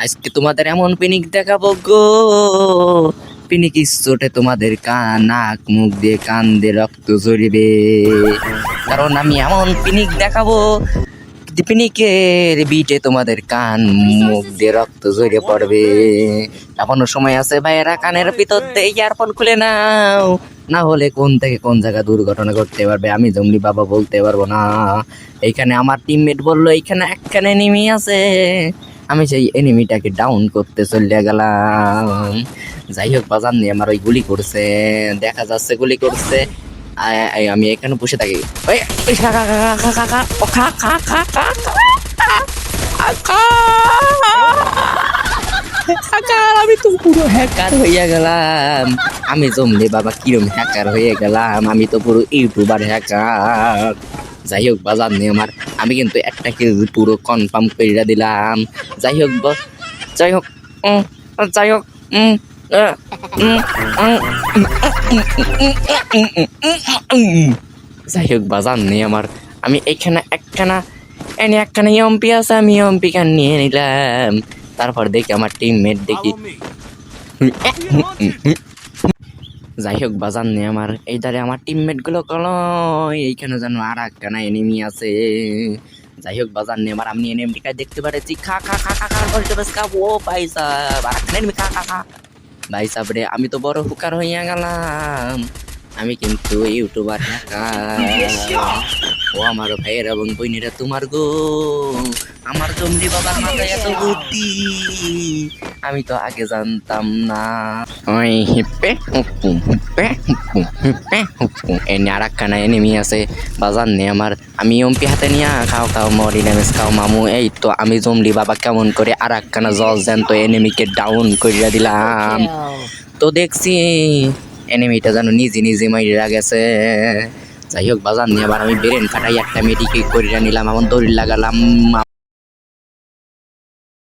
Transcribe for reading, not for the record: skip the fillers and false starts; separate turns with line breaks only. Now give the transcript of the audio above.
আজকে তোমাদের এমন পিনিক দেখাবো গো, পিনিক চোটে তোমাদের নাক মুখ দিয়ে কান দিয়ে রক্ত ঝরিবে। কারণ আমি এমন পিনিক দেখাবো, পিনিকের বিটে তোমাদের কান মুখ দিয়ে রক্ত ঝরে পড়বে। এখনো সময় আছে ভাইয়েরা, কানের ভিতর দিয়ে ইয়ারফোন খুলে নাও, না হলে কোন থেকে কোন জায়গা দুর্ঘটনা ঘটতে পারবে আমি জঙ্গলি বাবা বলতে পারবো না। এইখানে আমার টিমমেট বললো এইখানে একখানে এনিমি আছে, আমি সেই এনিমিটাকে ডাউন করতে চলে গেলাম। যাই হোক বাজার নিয়ে আমার ওই গুলি করছে, দেখা যাচ্ছে গুলি করছে। আমি এখানে বসে থাকি। ওই ওই খা খা খা খা খা খা ও খা খা খা খা খা। আমি তো পুরো হ্যাকার হইয়া গেলাম। আমি জমলে বাবা কিরম হ্যাকার হয়ে গেলাম, আমি তো পুরো ইউটিউবার হ্যাকার। যাই হোক বাজার নিয়ে আমার, আমি কিন্তু একটা কিল পুরো কনফার্ম করে দিলাম। যাই হোক যাই হোক যাই হোক যাই হোক বাজার নেই আমার, আমি এইখানে একখানা এমপি আছে, আমি এমপি কান নিয়ে নিলাম। তারপর দেখি আমার টিমমেট দেখি। যাই হোক বাজার নেই আমার, এই ধারে আমার টিমমেট গুলো কলো এইখানে যেন আর একখানা এনিমি আছে। যাই হোক বাজার নেই আমার, আমি এনিমিটা দেখতে পাচ্ছি। খা খা খা খা খা বলতে বাস খা। ও ভাই সাহেব আর একখানা এনিমি, খা খা খা। ভাই সাহেব রে, আমি তো বড় হুকার হইয়া গেলাম, আমি কিন্তু ইউটিউবার হ্যাকার। ও আমার ভাইয়ের এবং বইনেরা তোমার গো, আমার জমলি বাবার মাথায় এত বুদ্ধি আমি তো আগে জানতাম না। ওই হিপে হুপুম হিপে হুপুম হিপে হুপুম এনে আর একখানা এনিমি আছে বাজার নেই আমার, আমি এমপি হাতে নিয়ে খাও খাও মরি ড্যামেজ খাও মামু। এই তো আমি জমলি বাবা কেমন করে আর একখানা জল জ্যান্ত এনিমিকে ডাউন করিয়া দিলাম। তো দেখছি এনিমিটা যেন নিজে নিজে মাইরা গেছে। যাই হোক বাজার নিয়ে আবার আমি ব্রেন খাটাই একটা মেডিকেট করিয়া নিলাম, এমন দৌড় লাগালাম।